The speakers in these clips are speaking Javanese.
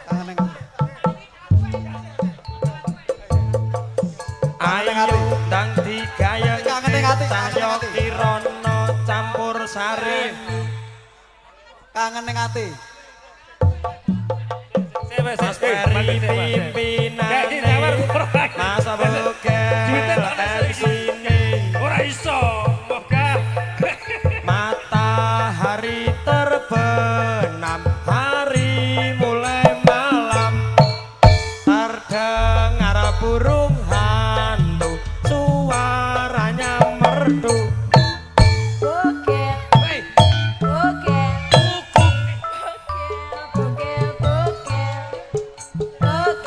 Kangen ayu ndang digayeng Kangen ati, cahya kangen ati. kirana campur sari kangen ning ati. Mas Peri pimpinane Mas Abogel MC-ne Ora iso, moga. matahari terbenam hari mulai malam terdengar burung hantu suaranya merdu Bogel, Hei, bogel, kukuk. bogel, bogel, bogel,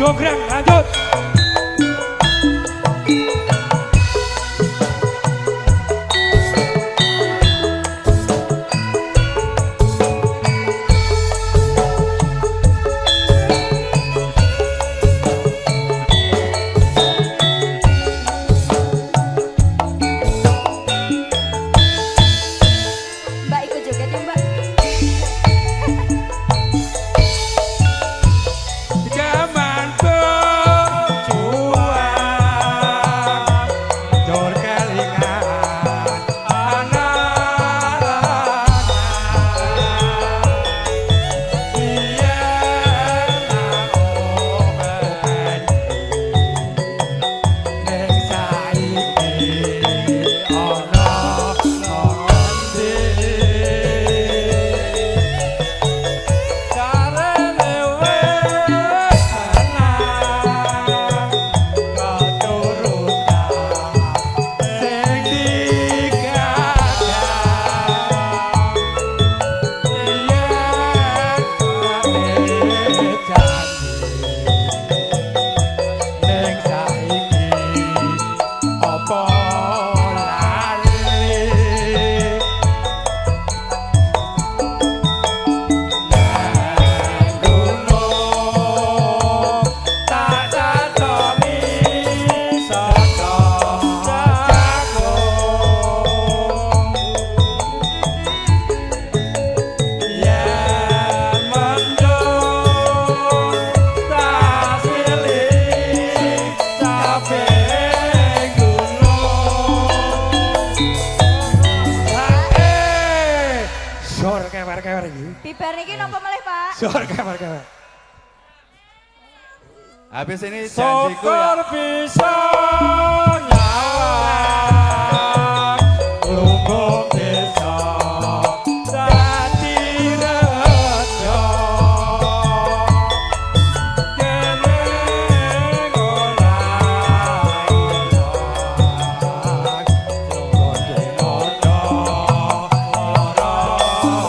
Jogreng lanjut. Mbak ikut joget ya Mbak. Jaman berjuang jor kelingan anak-anak biyen open ning saiki ana ngendi carane wis tenang katurutan sing digadang yen ane janji ning saiki apa lali gunung tak cacomi saka jagung yen mendung tak silih cabe gunung sor kewer-kewer iki Bibar niki napa malih Pak? sor kewer-kewer Habis ini janjiku ya. syukur bisa nyawang lungguh bisa dadi rejo kene ngolah ilang syukur dinodo loroko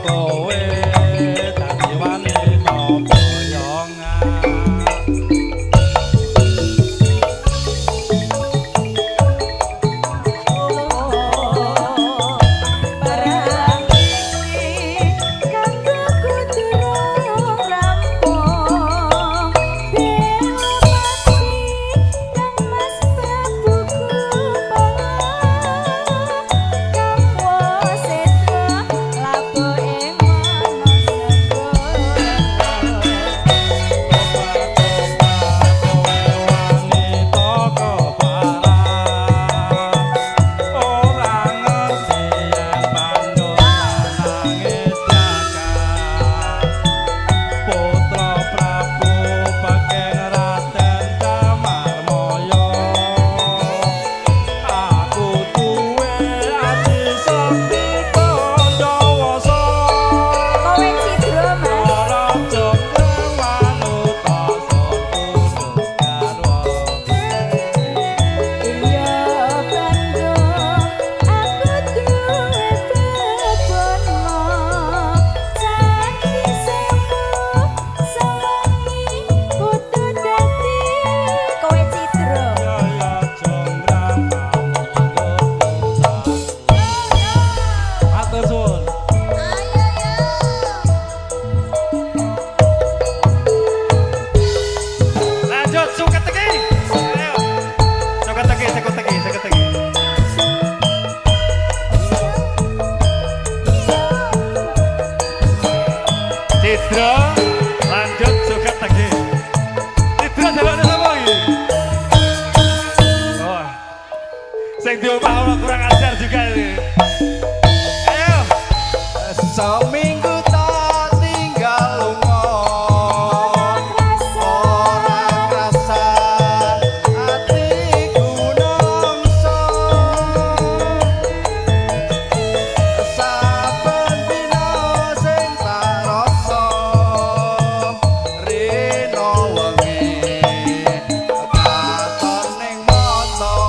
kowe dadi wanita boyongan. Lanjut suket lagi. Ayo. Suket lagi. Citra, lanjut suket lagi. Citra jalannya sama lagi. Oh, sing diomah kurang ajar juga ini. Ayo. Seminggu tak tinggal lunga, ora krasan atiku nongso. Saben dina sing tak rasa, rino wengi katon ning mata.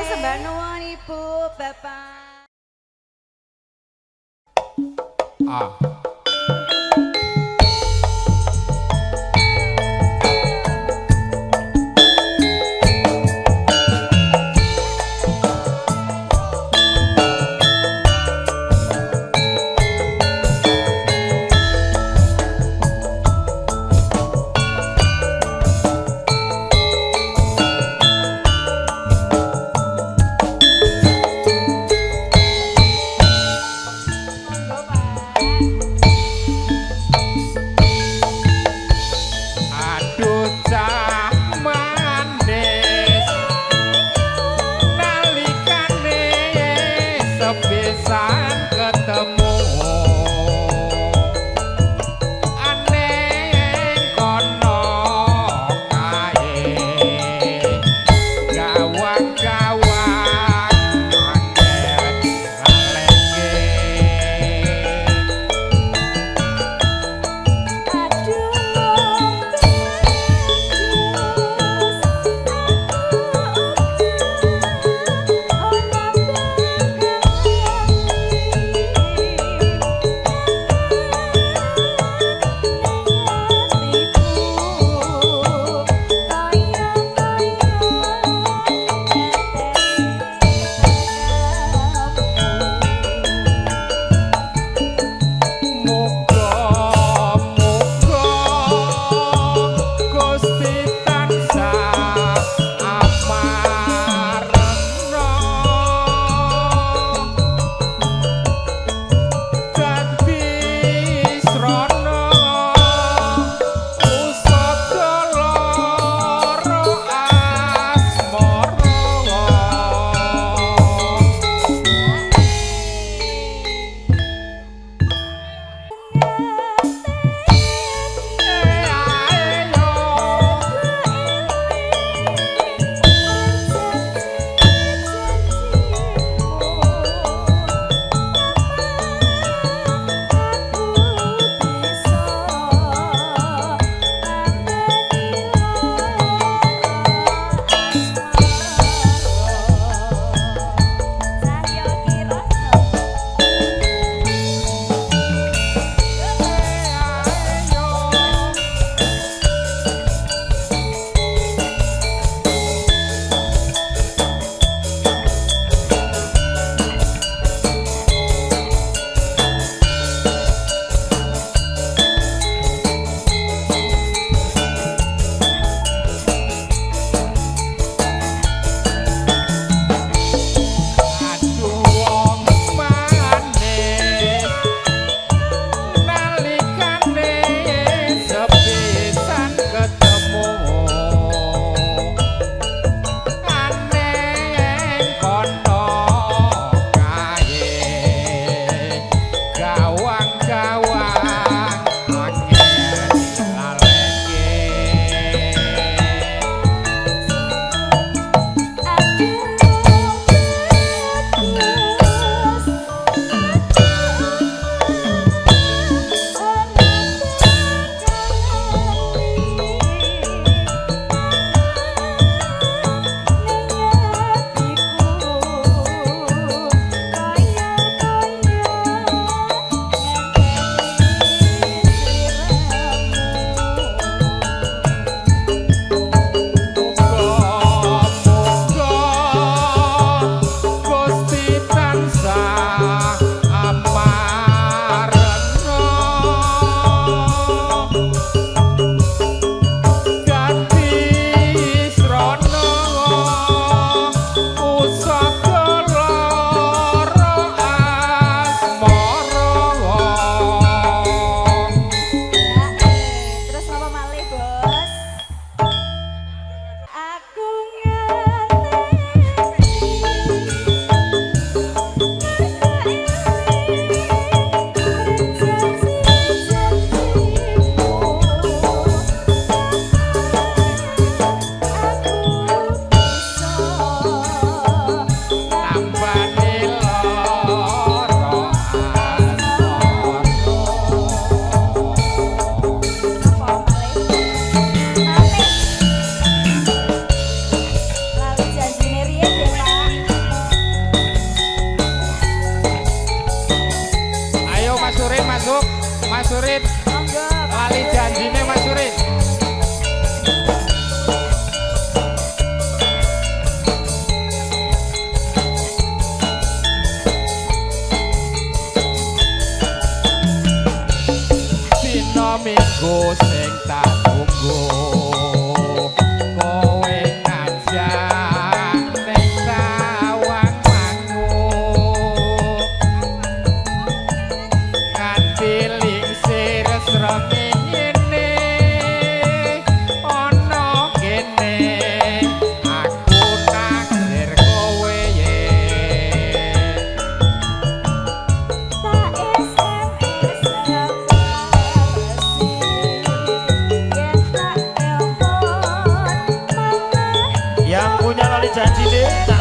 Sembah nuwun Ibu, Bapak. Bapak.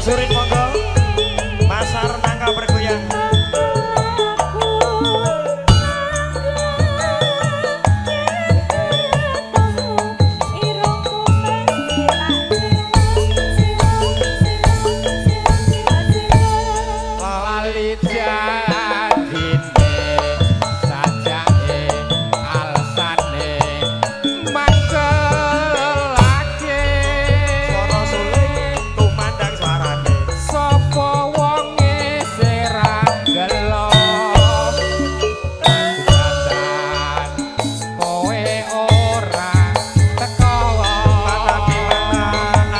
Surin monggo. Pasar nangka bergoyang. lali janjine sajake alsane mangkelake Suara suling tumandang suarane. sapa wonge serang gelo panjatan kowe ora teko Mana di mana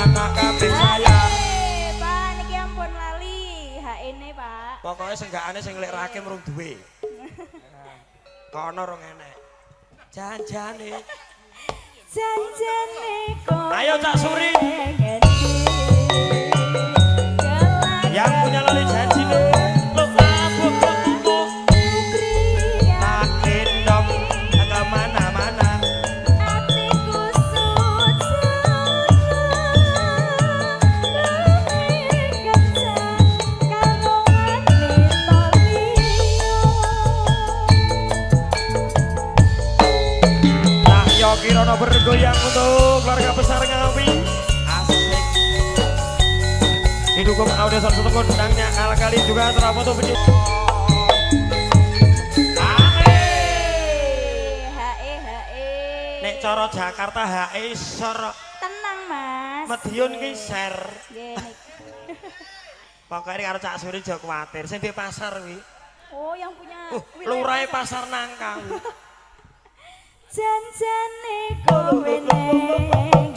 anak kabeh sayang. Pak, niki ampun lali. HE-ne, Pak. Pokoknya senggakane sing lek rake mrung duwe. Kono rong enek. Janjane. Janjane kowe. Ayo Cak Suri. Yang punya lali janjine. Luk labuk luk. Tak gendong ke mana-mana. Atiku sujud karo wanita Tak yo kirana bergoyang untuk keluarga besar Ngawi. Asik. Didukung audio satu kondangnya kali juga terfoto video. HE. Nek cara Jakarta HE sor Tenang, Mas. Medion ki share. Nggih, nik. Pokoknya karo Cak Suri aja kuwatir. Sing di pasar wi. Oh, yang punya Lurahe pasar nangka. janjane kowe neng